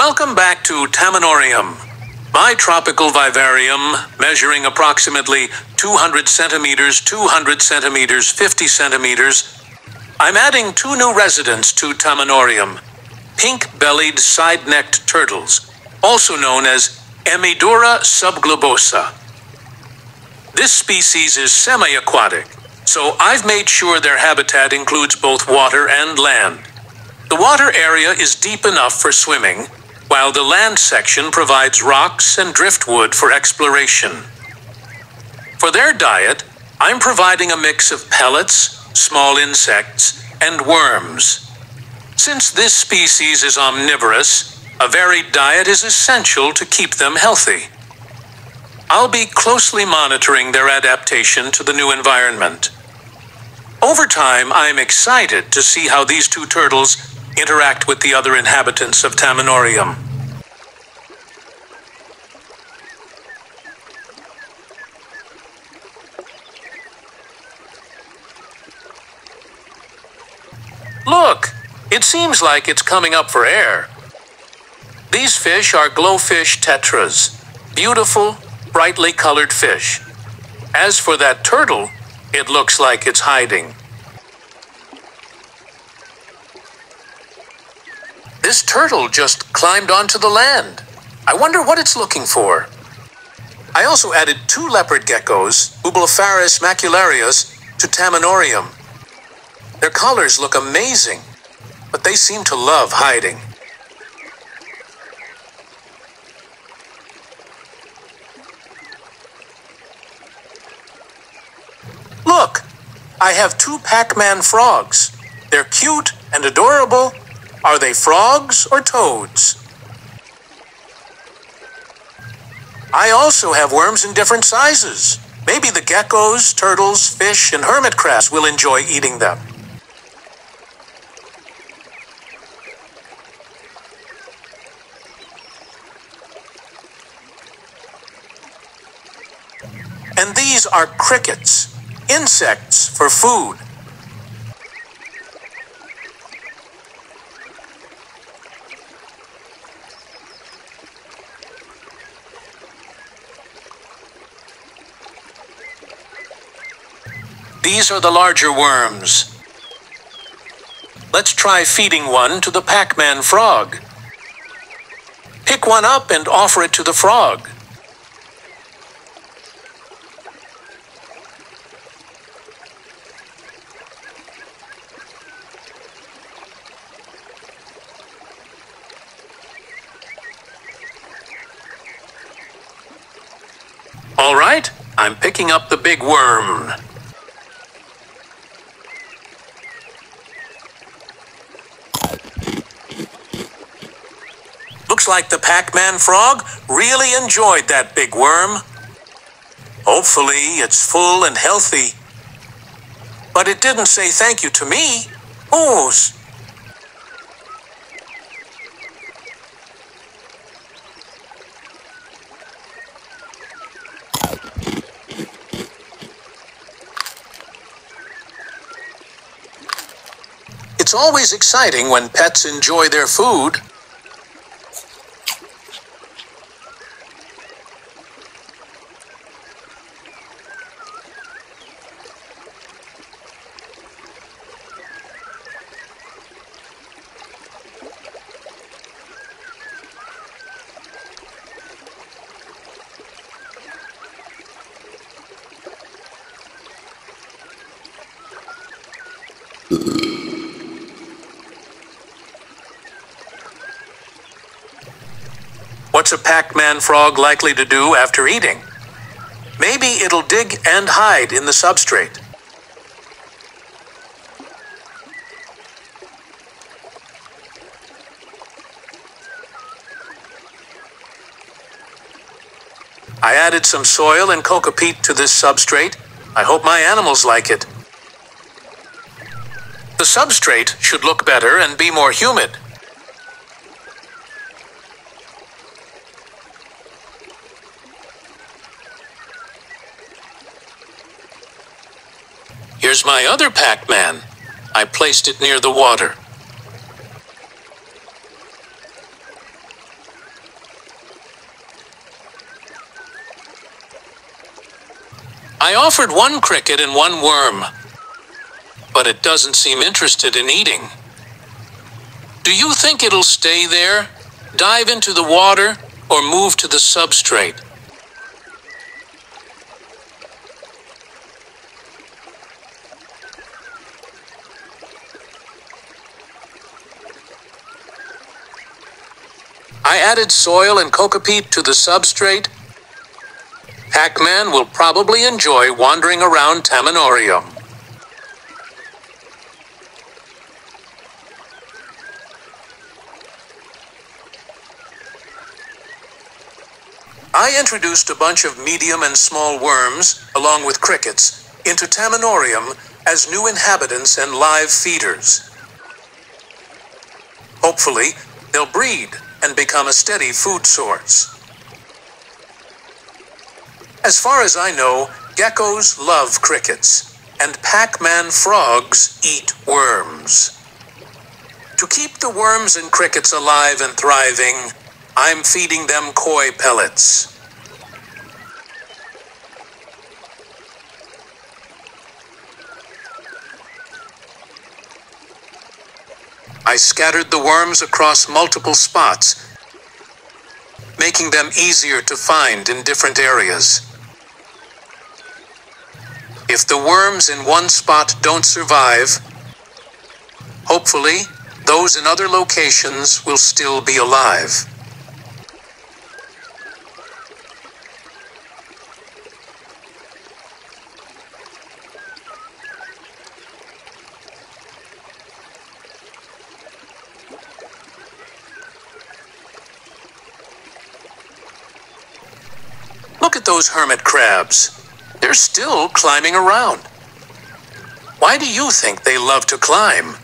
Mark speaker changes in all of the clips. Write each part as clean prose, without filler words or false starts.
Speaker 1: Welcome back to TAMANORIUM, my tropical vivarium measuring approximately 200 centimeters, 200 centimeters, 50 centimeters. I'm adding two new residents to TAMANORIUM, pink-bellied side-necked turtles, also known as Emidura subglobosa. This species is semi-aquatic, so I've made sure their habitat includes both water and land. The water area is deep enough for swimming, while the land section provides rocks and driftwood for exploration. For their diet, I'm providing a mix of pellets, small insects, and worms. Since this species is omnivorous, a varied diet is essential to keep them healthy. I'll be closely monitoring their adaptation to the new environment. Over time, I'm excited to see how these two turtles interact with the other inhabitants of TAMANORIUM. Look, it seems like it's coming up for air. These fish are glowfish tetras, beautiful, brightly colored fish. As for that turtle, it looks like it's hiding. This turtle just climbed onto the land. I wonder what it's looking for. I also added two leopard geckos, Ublepharis macularius, to TAMANORIUM. Their colors look amazing, but they seem to love hiding. Look, I have two Pac-Man frogs. They're cute and adorable. Are they frogs or toads? I also have worms in different sizes. Maybe the geckos, turtles, fish, and hermit crabs will enjoy eating them. And these are crickets, insects for food. These are the larger worms. Let's try feeding one to the Pac-Man frog. Pick one up and offer it to the frog. All right, I'm picking up the big worm. Looks like the Pac-Man frog really enjoyed that big worm. Hopefully, it's full and healthy. But it didn't say thank you to me. Whose? It's always exciting when pets enjoy their food. What's a Pac-Man frog likely to do after eating? Maybe it'll dig and hide in the substrate. I added some soil and coca peat to this substrate. I hope my animals like it. The substrate should look better and be more humid. Here's my other Pac-Man. I placed it near the water. I offered one cricket and one worm, but it doesn't seem interested in eating. Do you think it'll stay there, dive into the water, or move to the substrate? I added soil and cocopeat to the substrate. Pac-Man will probably enjoy wandering around TAMANORIUM. I introduced a bunch of medium and small worms, along with crickets, into TAMANORIUM as new inhabitants and live feeders. Hopefully, they'll breed and become a steady food source. As far as I know, geckos love crickets, and Pac-Man frogs eat worms. To keep the worms and crickets alive and thriving, I'm feeding them koi pellets. I scattered the worms across multiple spots, making them easier to find in different areas. If the worms in one spot don't survive, hopefully those in other locations will still be alive. Look at those hermit crabs. They're still climbing around. Why do you think they love to climb?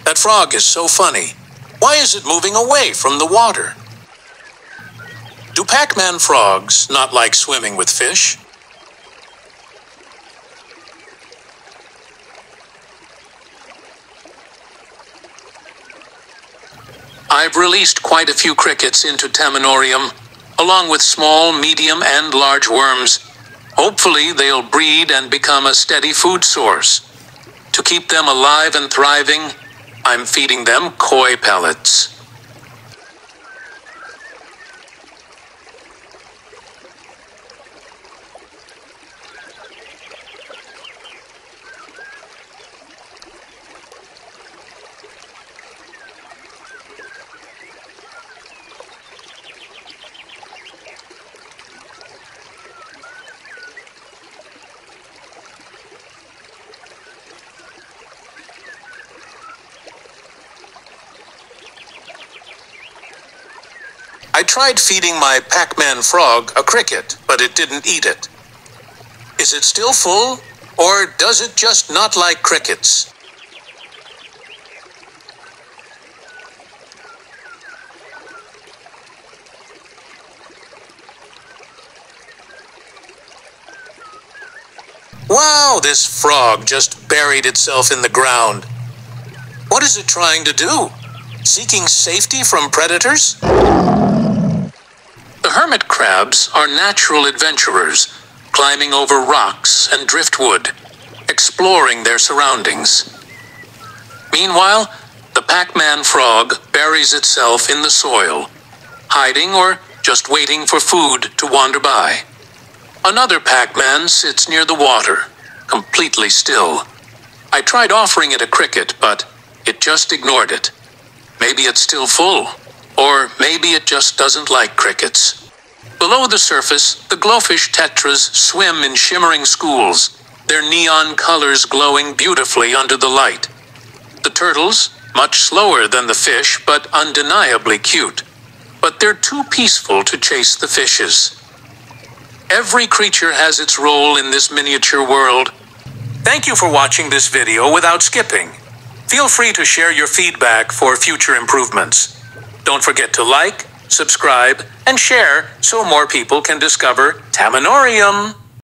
Speaker 1: That frog is so funny. Why is it moving away from the water? Do Pac-Man frogs not like swimming with fish? I've released quite a few crickets into TAMANORIUM, along with small, medium, and large worms. Hopefully they'll breed and become a steady food source. To keep them alive and thriving, I'm feeding them koi pellets. I tried feeding my Pac-Man frog a cricket, but it didn't eat it. Is it still full, or does it just not like crickets? Wow, this frog just buried itself in the ground. What is it trying to do? Seeking safety from predators? The hermit crabs are natural adventurers, climbing over rocks and driftwood, exploring their surroundings. Meanwhile, the Pac-Man frog buries itself in the soil, hiding or just waiting for food to wander by. Another Pac-Man sits near the water, completely still. I tried offering it a cricket, but it just ignored it. Maybe it's still full. Or maybe it just doesn't like crickets. Below the surface, the glowfish tetras swim in shimmering schools, their neon colors glowing beautifully under the light. The turtles, much slower than the fish, but undeniably cute. But they're too peaceful to chase the fishes. Every creature has its role in this miniature world. Thank you for watching this video without skipping. Feel free to share your feedback for future improvements. Don't forget to like, subscribe, and share so more people can discover TAMANORIUM.